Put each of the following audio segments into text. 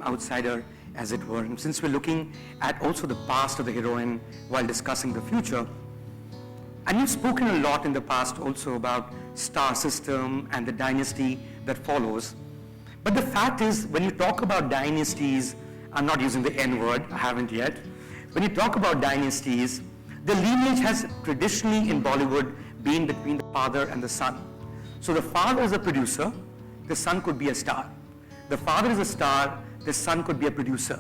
outsider, as it were. And since we're looking at also the past of the heroine while discussing the future, and you've spoken a lot in the past also about star system and the dynasty that follows. But the fact is, when you talk about dynasties, I'm not using the N word, I haven't yet. When you talk about dynasties, the lineage has traditionally in Bollywood been between the father and the son. So the father is a producer, the son could be a star. The father is a star, the son could be a producer.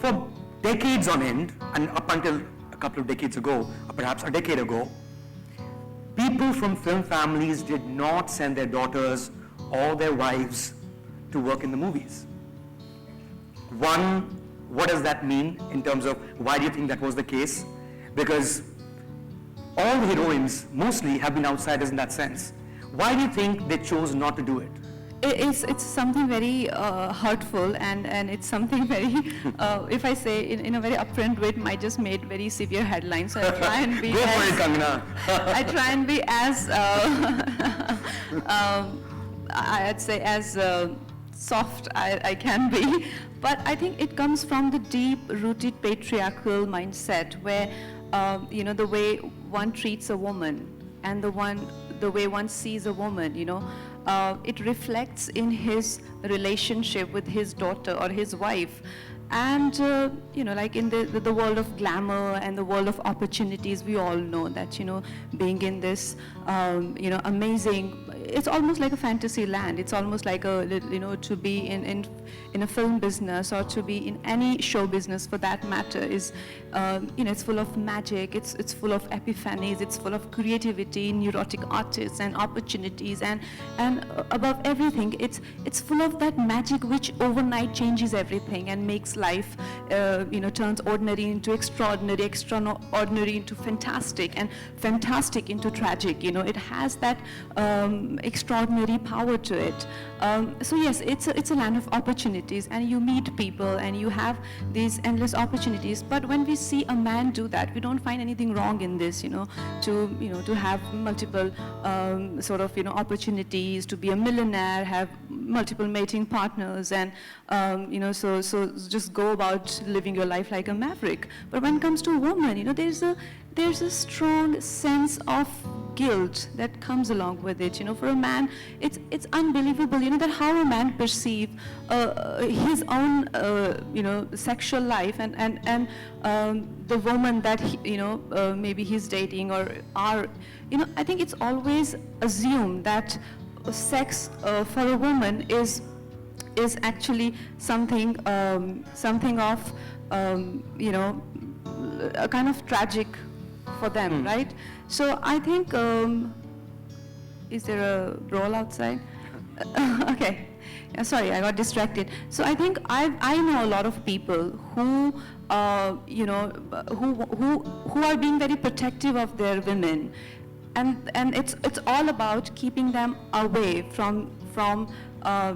For decades on end, and up until a couple of decades ago, or perhaps a decade ago, people from film families did not send their daughters or their wives to work in the movies. One, what does that mean in terms of why do you think that was the case? Because all the heroines mostly have been outsiders in that sense. Why do you think they chose not to do it? It's something very hurtful, and it's something very, if I say in a very upfront way, it might just make very severe headlines. So I try and be Go for it, Kangana. I try and be as, I'd say as soft I can be. But I think it comes from the deep-rooted patriarchal mindset where, the way one treats a woman and the way one sees a woman, it reflects in his relationship with his daughter or his wife. And, like in the world of glamour and the world of opportunities, we all know that, being in this, amazing, it's almost like a fantasy land. It's almost like to be in a film business or to be in any show business for that matter is, it's full of magic, it's full of epiphanies, it's full of creativity, neurotic artists and opportunities, and above everything, it's full of that magic which overnight changes everything and makes life, turns ordinary into extraordinary, extraordinary into fantastic, and fantastic into tragic. It has that extraordinary power to it. So yes, it's a land of opportunities, and you meet people and you have these endless opportunities. But when we see a man do that, we don't find anything wrong in this, to have multiple opportunities, to be a millionaire, have multiple mating partners, and so just go about living your life like a maverick. But when it comes to a woman, there's a strong sense of guilt that comes along with it. For a man, it's unbelievable, that how a man perceive his own, sexual life and the woman that maybe he's dating or are, I think it's always assumed that sex for a woman is actually something of a kind of tragic for them, right? So I think, is there a brawl outside? Okay, sorry, I got distracted. So I think I know a lot of people who, who are being very protective of their women, and it's all about keeping them away from a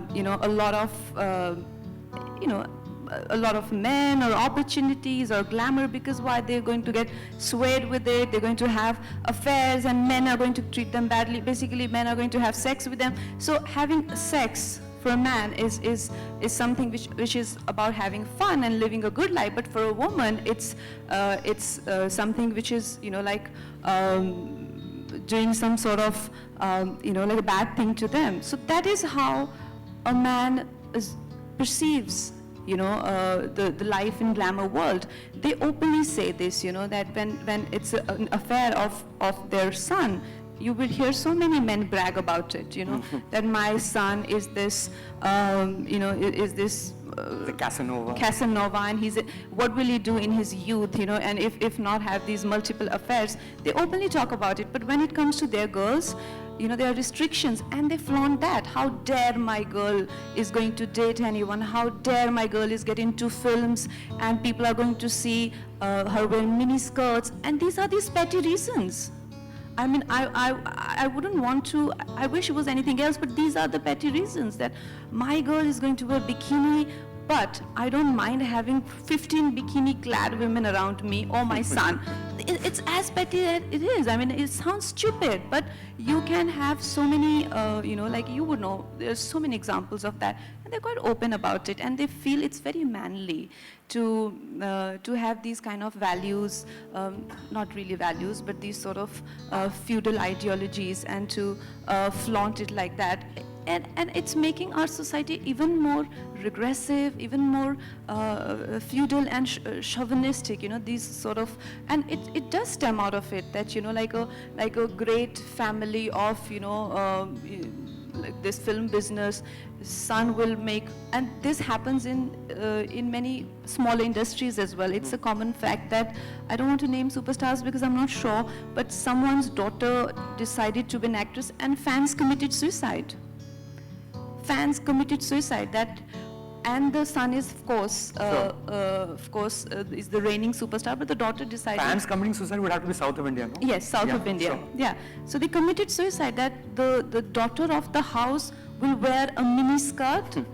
lot of men or opportunities or glamour, because why? They're going to get swayed with it, they're going to have affairs, and men are going to treat them badly. Basically, men are going to have sex with them. So having sex for a man is something which is about having fun and living a good life, but for a woman, it's something which is, doing some sort of, like a bad thing to them. So that is how a man perceives the life in glamour world. They openly say this, that when it's an affair of their son, you will hear so many men brag about it, that my son is this, is this the Casanova, and what will he do in his youth, and if not have these multiple affairs. They openly talk about it, but when it comes to their girls, there are restrictions, and they flaunt that. How dare my girl is going to date anyone? How dare my girl is getting into films, and people are going to see her wearing mini skirts? And these are these petty reasons. I mean, I wouldn't want to, I wish it was anything else, but these are the petty reasons that my girl is going to wear bikini, but I don't mind having 15 bikini-clad women around me or my son. It's as petty as it is. I mean, it sounds stupid, but you can have so many, like you would know, there's so many examples of that. and they're quite open about it, and they feel it's very manly to have these kind of values, not really values, but these sort of feudal ideologies, and to flaunt it like that. And it's making our society even more regressive, even more feudal and chauvinistic, you know, these sort of, and it does stem out of it, that, you know, like a great family of, you know, like this film business, son will make, and this happens in many smaller industries as well. It's a common fact that, I don't want to name superstars because I'm not sure, but someone's daughter decided to be an actress and fans committed suicide. Fans committed suicide. That, and the son is, of course, is the reigning superstar, but the daughter decided. Fans committing suicide would have to be south of India, no? Yes, south of India. Sure. Yeah. So they committed suicide, that the daughter of the house will wear a mini skirt.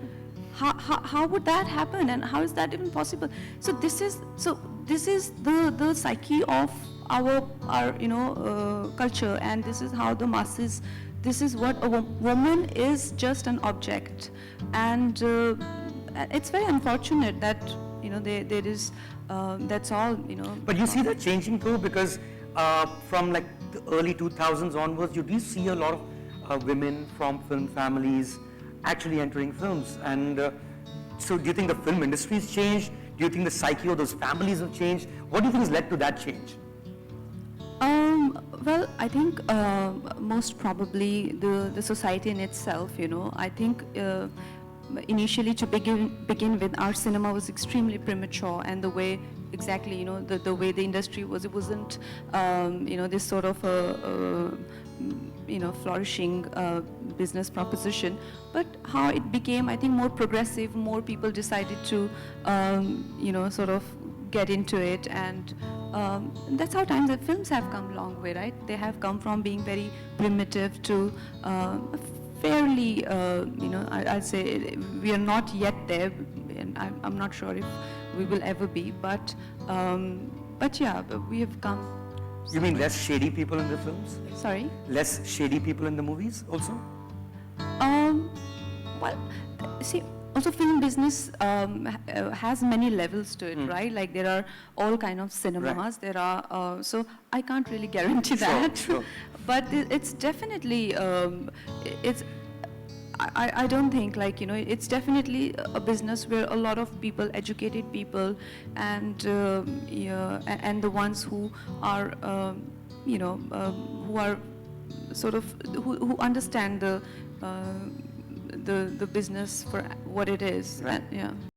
How would that happen, and how is that even possible? So this is the psyche of our you know, culture, and this is how the masses. This is what a woman is, just an object, and it's very unfortunate that, you know, there is, that's all, you know. But you see that changing too, because from like the early 2000s onwards, you do see a lot of women from film families actually entering films. And so do you think the film industry has changed? Do you think the psyche of those families have changed? What do you think has led to that change? Well, I think most probably the society in itself, you know. I think initially, to begin with, our cinema was extremely premature, and the way, exactly, you know, the way the industry was, it wasn't, you know, this sort of you know, flourishing business proposition. But how it became, I think, more progressive, more people decided to, you know, sort of get into it, and that's how times that films have come a long way, right? They have come from being very primitive to fairly, you know, I'd say we are not yet there, and I'm not sure if we will ever be, but yeah, but we have come. You mean less shady people in the films? Sorry? Less shady people in the movies also? Well, see, also film business has many levels to it, right? Like there are all kind of cinemas, Right. there are, so I can't really guarantee Sure, that. sure. But it's definitely, I don't think, like, you know, it's definitely a business where a lot of people, educated people, and yeah, and the ones who are, you know, who are sort of, who understand the business for what it is. Right. Yeah.